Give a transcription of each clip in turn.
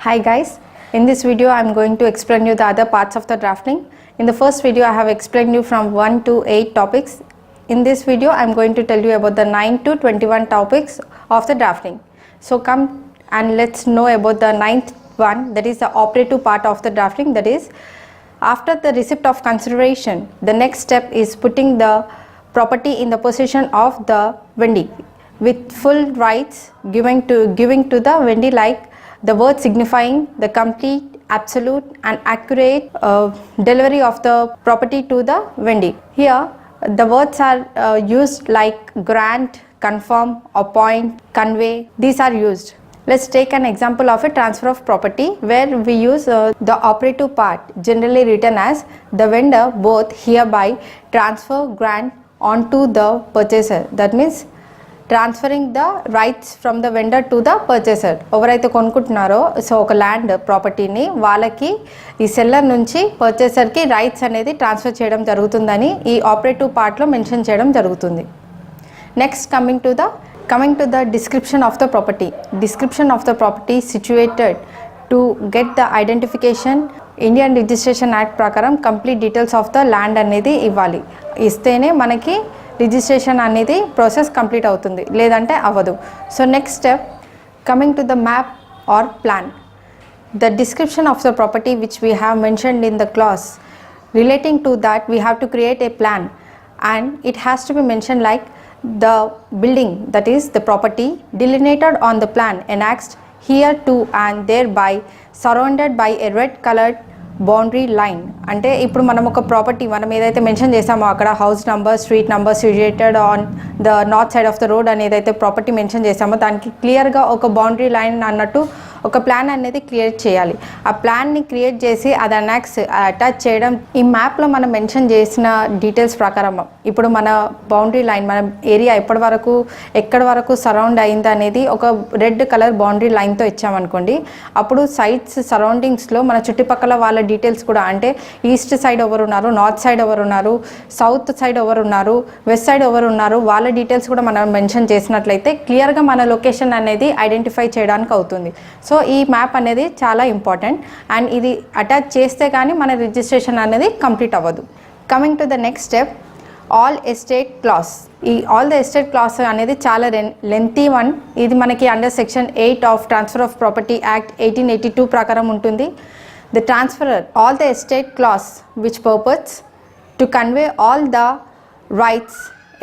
Hi guys, in this video I am going to explain you the other parts of the drafting. In the first video I have explained you from 1 to 8 topics. In this video I am going to tell you about the 9 to 21 topics of the drafting. So come and let's know about the 9th one, that is the operative part of the drafting. That is, after the receipt of consideration, the next step is putting the property in the possession of the vendee with full rights giving to the vendee, like the word signifying the complete, absolute and accurate delivery of the property to the vendee. Here the words are used like grant, confirm, appoint, convey. These are used. Let's take an example of a transfer of property where we use the operative part, generally written as the vendor both hereby transfer grant onto the purchaser. That means transferring the rights from the vendor to the purchaser. ఎవరైతే కొనుక్కుంటున్నారో so ఒక land ప్రాపర్టీని వాళ్ళకి ఈ seller నుంచి పర్చేసర్కి rights అనేది transfer చేయడం జరుగుతుందని ఈ ఆపరేటివ్ పార్ట్లో మెన్షన్ చేయడం జరుగుతుంది. Next coming to the description of the property. Description of the property situated to get the identification. Indian registration act ప్రకారం complete details of the land అనేది ఇవ్వాలి. ఇస్తేనే మనకి రిజిస్ట్రేషన్ అనేది ప్రాసెస్ కంప్లీట్ అవుతుంది, లేదంటే అవ్వదు. So next step, coming to the map are plan. The description of the property which we have mentioned in the class relating to that we have to create a plan, and it has to be mentioned like the building, that is the property delineated on the plan annexed here to and thereby surrounded by a red colored boundary line. అంటే ఇప్పుడు మనం ఒక property మనం ఏదైతే mention చేసామో అక్కడ house number, street number situated on the north side of the road అని ఏదైతే ప్రాపర్టీ మెన్షన్ చేసామో దానికి క్లియర్గా ఒక బౌండరీ లైన్ అన్నట్టు ఒక ప్లాన్ అనేది క్రియేట్ చేయాలి. ఆ ప్లాన్ని క్రియేట్ చేసి అది అటాచ్ చేయడం. ఈ మ్యాప్లో మనం మెన్షన్ చేసిన డీటెయిల్స్ ప్రకారం ఇప్పుడు మన బౌండరీ లైన్, మన ఏరియా ఎక్కడి వరకు సరౌండ్ అయింది అనేది ఒక రెడ్ కలర్ బౌండరీ లైన్తో ఇచ్చామనుకోండి. అప్పుడు సైడ్స్ సరౌండింగ్స్లో మన చుట్టుపక్కల వాళ్ళ డీటెయిల్స్ కూడా, అంటే ఈస్ట్ సైడ్ ఎవరు ఉన్నారు, నార్త్ సైడ్ ఎవరు ఉన్నారు, సౌత్ సైడ్ ఎవరు ఉన్నారు, వెస్ట్ సైడ్ ఎవరు ఉన్నారు, వాళ్ళ డీటెయిల్స్ కూడా మనం మెన్షన్ చేసినట్లయితే క్లియర్గా మన లొకేషన్ అనేది ఐడెంటిఫై చేయడానికి అవుతుంది. సో ఈ మ్యాప్ అనేది చాలా ఇంపార్టెంట్, అండ్ ఇది అటాచ్ చేస్తే కానీ మన రిజిస్ట్రేషన్ అనేది కంప్లీట్ అవ్వదు. Coming to the next step, all estate class. ఈ ఆల్ ద ఎస్టేట్ క్లాస్ అనేది చాలా లెంతీ వన్. ఇది మనకి under section 8 of transfer of property act 1882 ప్రకారం ఉంటుంది. The transferor, all the estate clause which purports to convey all the rights,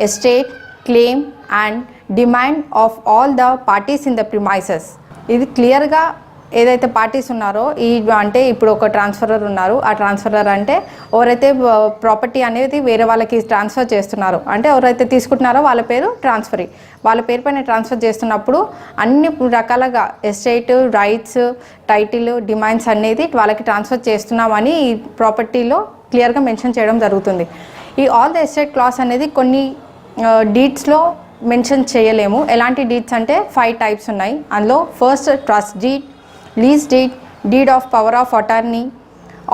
estate, claim and demand of all the parties in the premises. ఇది క్లియర్గా ఏదైతే parties ఉన్నారో, ఈ అంటే ఇప్పుడు ఒక ట్రాన్స్ఫరర్ ఉన్నారు, ఆ ట్రాన్స్ఫరర్ అంటే ఎవరైతే ప్రాపర్టీ అనేది వేరే వాళ్ళకి ట్రాన్స్ఫర్ చేస్తున్నారో, అంటే ఎవరైతే తీసుకుంటున్నారో వాళ్ళ పేరు ట్రాన్స్ఫరీ. వాళ్ళ పేరు పైన ట్రాన్స్ఫర్ చేస్తున్నప్పుడు అన్ని రకాలుగా ఎస్టేట్, రైట్స్, టైటిల్, డిమాండ్స్ అనేది వాళ్ళకి ట్రాన్స్ఫర్ చేస్తున్నామని ఈ ప్రాపర్టీలో క్లియర్గా మెన్షన్ చేయడం జరుగుతుంది. ఈ ఆల్ ద ఎస్టేట్ క్లాస్ అనేది కొన్ని డీడ్స్లో మెన్షన్ చేయలేము. ఎలాంటి డీడ్స్ అంటే 5 టైప్స్ ఉన్నాయి. అందులో first trust deed, lease deed, deed of power of attorney,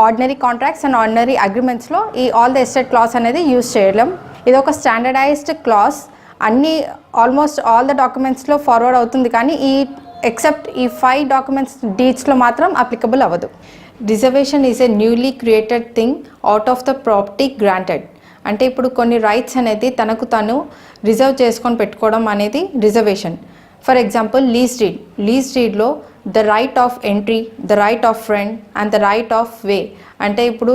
ordinary contracts and ordinary అగ్రిమెంట్స్లో ఈ ఆల్ ద ఎస్టేట్ క్లాస్ అనేది యూజ్ చేయడం. ఇది ఒక standardized clause, almost all the డాక్యుమెంట్స్లో ఫార్వర్డ్ అవుతుంది, కానీ ఎక్సెప్ట్ ఈ 5 డాక్యుమెంట్స్ డీడ్స్లో మాత్రం అప్లికబుల్ అవ్వదు. Reservation is a newly created thing out of the property granted. అంటే ఇప్పుడు కొన్ని రైట్స్ అనేది తనకు తను రిజర్వ్ చేసుకొని పెట్టుకోవడం అనేది రిజర్వేషన్. ఫర్ ఎగ్జాంపుల్ లీజ్ డీడ్లో the right of entry, the right of friend and the right of way. అంటే ఇప్పుడు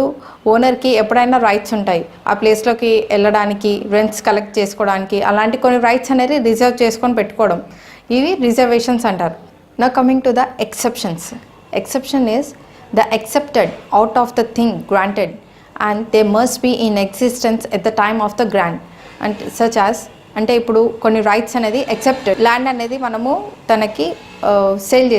ఓనర్కి ఎప్పుడైనా రైట్స్ ఉంటాయి ఆ ప్లేస్లోకి వెళ్ళడానికి, రెంట్స్ కలెక్ట్ చేసుకోవడానికి, అలాంటి కొన్ని రైట్స్ అనేది రిజర్వ్ చేసుకొని పెట్టుకోవడం, ఇవి రిజర్వేషన్స్ అంటారు. Now coming to the exceptions. Exception is the accepted out of the thing granted and they must be in existence at the time of the grant, and such as, అంటే ఇప్పుడు కొన్ని rights అనేది accepted. Land అనేది మనము తనకి sale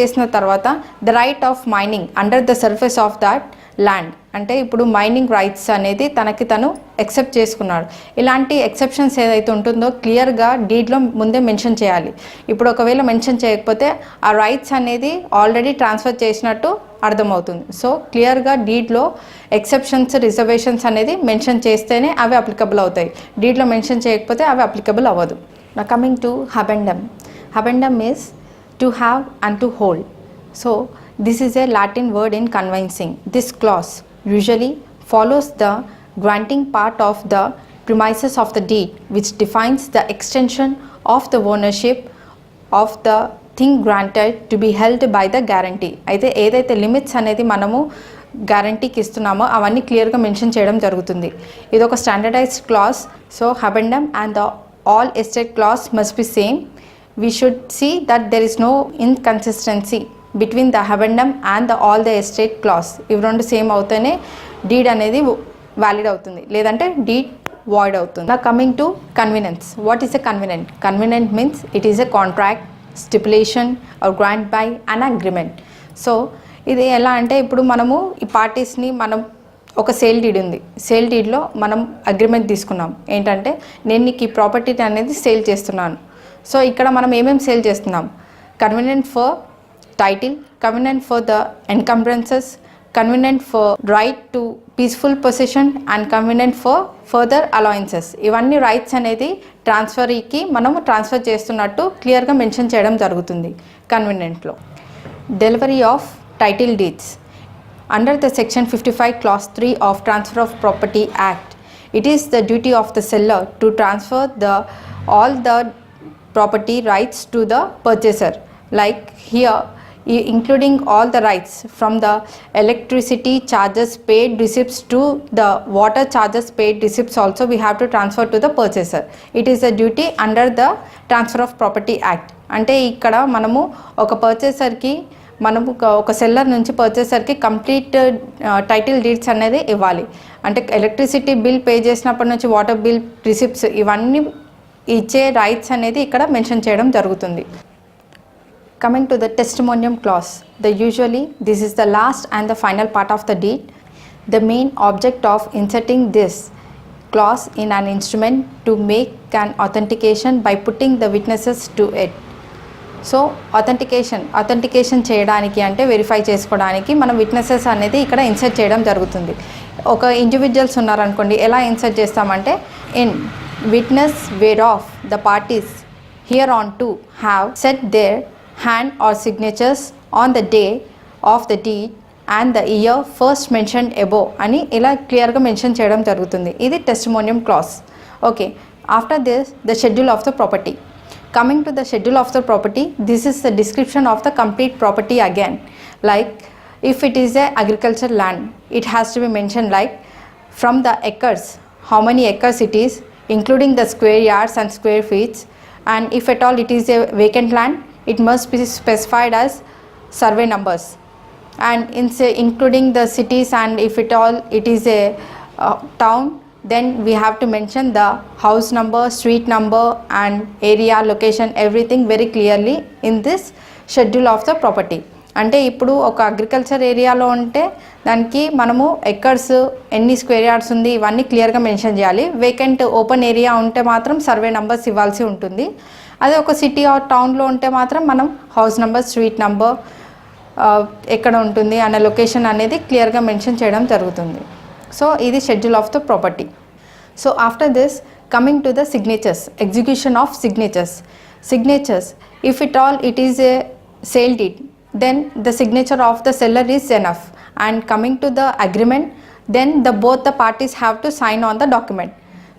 చేసిన తర్వాత the right of mining under the surface of that land, అంటే ఇప్పుడు మైనింగ్ రైట్స్ అనేది తనకి తను ఎక్సెప్ట్ చేసుకున్నాడు. ఇలాంటి ఎక్సెప్షన్స్ ఏదైతే ఉంటుందో క్లియర్గా డీడ్లో ముందే మెన్షన్ చేయాలి. ఇప్పుడు ఒకవేళ మెన్షన్ చేయకపోతే ఆ రైట్స్ అనేది ఆల్రెడీ ట్రాన్స్ఫర్ చేసినట్టు అర్థమవుతుంది. సో క్లియర్గా డీడ్లో ఎక్సెప్షన్స్, రిజర్వేషన్స్ అనేది మెన్షన్ చేస్తేనే అవి అప్లికబుల్ అవుతాయి. డీడ్లో మెన్షన్ చేయకపోతే అవి అప్లికబుల్ అవ్వదు. Now coming to habendum. Habendum is to have and to hold. So This is a Latin word in conveyancing. This clause usually follows the granting part of the premises of the deed, which defines the extension of the ownership of the thing granted to be held by the guarantee. అయితే ఏదైతే limits అనేది మనము గ్యారంటీకి ఇస్తున్నామో అవన్నీ క్లియర్గా mention చేయడం జరుగుతుంది. ఇది ఒక standardized clause. So habendum and the all estate clause must be same. We should see that there is no inconsistency between the habendum and the all the estate clause. ఇవి రెండు సేమ్ అవుతేనే deed అనేది valid అవుతుంది, లేదంటే deed void అవుతుంది. Now coming to convenience. What is a convenient? Convenient means it is a contract, stipulation or grant by an agreement. So ఇది ఎలా అంటే ఇప్పుడు మనము ఈ పార్టీస్ని మనం ఒక సేల్ డీడ్ ఉంది, సేల్ డీడ్లో మనం అగ్రిమెంట్ తీసుకున్నాం ఏంటంటే నేను నీకు ఈ ప్రాపర్టీ అనేది సేల్ చేస్తున్నాను. సో ఇక్కడ మనం ఏమేమి సేల్ చేస్తున్నాం? Convenient for title, convenient for the encumbrances, convenient for right to peaceful position and convenient for further allowances. ఇవన్నీ రైట్స్ అనేది ట్రాన్స్ఫరీకి మనము ట్రాన్స్ఫర్ చేస్తున్నట్టు క్లియర్గా మెన్షన్ చేయడం జరుగుతుంది కన్వీనియంట్లో. Delivery of title deeds. Under the section 55 clause 3 of Transfer of Property Act, it is the duty of the seller to transfer all the property rights to the purchaser. Like here, including all the rights from the electricity charges paid receipts to the water charges paid receipts also we have to transfer to the purchaser. It is a duty under the Transfer of Property Act. అంటే ఇక్కడ మనము ఒక పర్చేసర్కి మనము ఒక seller నుంచి పర్చేసర్కి complete title deeds అనేది ఇవ్వాలి. అంటే ఎలక్ట్రిసిటీ బిల్ పే చేసినప్పటి నుంచి వాటర్ బిల్ రిసిప్ట్స్ ఇవన్నీ ఇచ్చే రైట్స్ అనేది ఇక్కడ మెన్షన్ చేయడం జరుగుతుంది. Coming to the testimonium clause, usually this is the last and the final part of the deed. The main object of inserting this clause in an instrument to make an authentication by putting the witnesses to it. So authentication చేయడానికి అంటే verify చేసుకోవడానికి మనం witnesses అనేది ఇక్కడ insert చేయడం జరుగుతుంది. ఒక individuals ఉన్నారనుకోండి, ఎలా ఇన్సర్ట్ చేస్తామంటే in witness whereof the parties hereunto have set their hand or signatures on the day of the deed and the year first mentioned above అని ఇలా క్లియర్గా మెన్షన్ చేయడం జరుగుతుంది. ఇది testimonium clause. Okay, after this the schedule of the property. Coming to the schedule of the property, this is the description of the complete property again. Like if it is a agriculture land, it has to be mention like from the acres, how many acres it is, including the square yards and square feet. And if at all it is a vacant land, it must be specified as survey numbers, and including the cities, and if at all it is a town, then we have to mention the house number, street number and area, location, everything very clearly in this schedule of the property. అంటే ఇప్పుడు ఒక agriculture ఏరియాలో ఉంటే దానికి మనము acres, ఎన్ని square yards ఉంది, ఇవన్నీ క్లియర్గా మెన్షన్ చేయాలి. వేకెంట్ ఓపెన్ ఏరియా ఉంటే మాత్రం సర్వే నెంబర్స్ ఇవ్వాల్సి ఉంటుంది. అదే ఒక సిటీ ఆర్ టౌన్లో ఉంటే మాత్రం మనం హౌస్ నెంబర్, స్ట్రీట్ నెంబర్, ఎక్కడ ఉంటుంది అనే లొకేషన్ అనేది క్లియర్గా మెన్షన్ చేయడం జరుగుతుంది. సో ఇది schedule of the property. So after this coming to the signatures, execution of signatures. If it all it is a sale deed, then the signature of the seller is enough. And coming to the agreement, then both the parties have to sign on the document.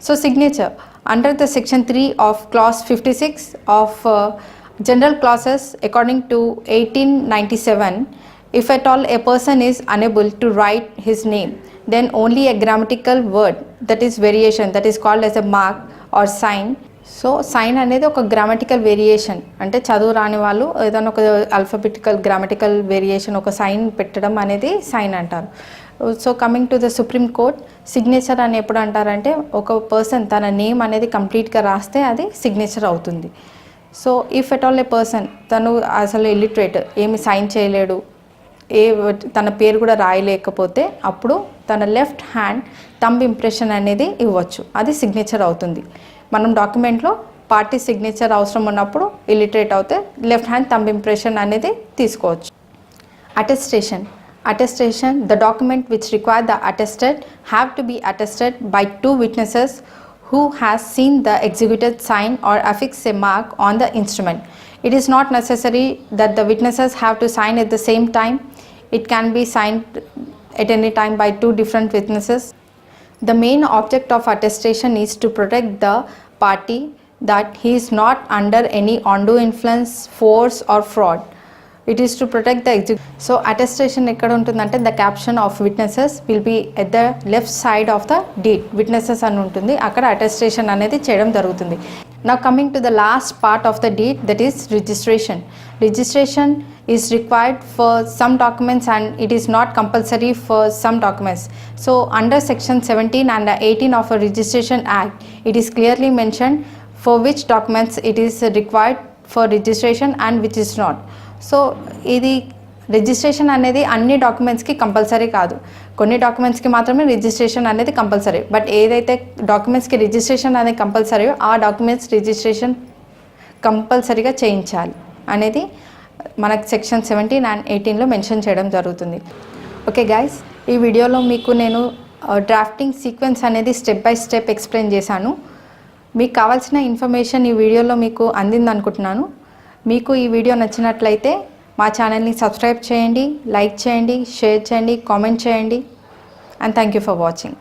So signature under the section 3 of clause 56 of general clauses according to 1897, if at all a person is unable to write his name, then only a grammatical word, that is variation, that is called as a mark or sign. So sign అనేది ఒక grammatical variation, అంటే చదువు రాని వాళ్ళు ఏదైనా ఒక alphabetical grammatical variation ఒక sign పెట్టడం అనేది సైన్ అంటారు. So coming to the supreme court, signature అని ఎప్పుడు అంటారంటే ఒక పర్సన్ తన నేమ్ అనేది కంప్లీట్గా రాస్తే అది సిగ్నేచర్ అవుతుంది. So if at all A person తను అసలు ఇల్లిటరేట్, ఏమి సైన్ చేయలేడు, తన పేరు కూడా రాయలేకపోతే అప్పుడు తన లెఫ్ట్ హ్యాండ్ థంబ్ ఇంప్రెషన్ అనేది ఇవ్వచ్చు, అది సిగ్నేచర్ అవుతుంది. మనం డాక్యుమెంట్లో పార్టీ సిగ్నేచర్ అవసరం ఉన్నప్పుడు ఇల్లిటరేట్ అవుతే లెఫ్ట్ హ్యాండ్ థంబ్ ఇంప్రెషన్ అనేది తీసుకోవచ్చు. Attestation, the document which require the attested have to be attested by 2 witnesses who has seen the executed sign or affix a mark on the instrument. It is not necessary that the witnesses have to sign at the same time. It can be signed at any time by two different witnesses. The main object of attestation is to protect the party that he is not under any undue influence, force or fraud. It is to protect the so attestation ekkada untundante the caption of witnesses will be at the left side of the deed. Witnesses అని ఉంటుంది, అక్కడ attestation అనేది చేయడం జరుగుతుంది. Now coming to the last part of the deed, that is registration. Registration is required for some documents and it is not compulsory for some documents. So under section 17 and 18 of a registration act, it is clearly mentioned for which documents it is required for registration and which is not. So ఇది registration అనేది అన్ని డాక్యుమెంట్స్కి compulsory కాదు, కొన్ని డాక్యుమెంట్స్కి మాత్రమే registration అనేది compulsory. But ఏదైతే డాక్యుమెంట్స్కి registration అనేది కంపల్సరీయో ఆ డాక్యుమెంట్స్ రిజిస్ట్రేషన్ కంపల్సరీగా చేయించాలి అనేది మనకు సెక్షన్ 17 and 18లో మెన్షన్ చేయడం జరుగుతుంది. ఓకే గైస్, ఈ వీడియోలో మీకు నేను డ్రాఫ్టింగ్ సీక్వెన్స్ అనేది స్టెప్ బై స్టెప్ ఎక్స్ప్లెయిన్ చేశాను. మీకు కావాల్సిన ఇన్ఫర్మేషన్ ఈ వీడియోలో మీకు అందింది అనుకుంటున్నాను. మీకు ఈ వీడియో నచ్చినట్లయితే మా ఛానల్ని సబ్స్క్రైబ్ చేయండి, లైక్ చేయండి, షేర్ చేయండి, కామెంట్ చేయండి. And thank you for watching.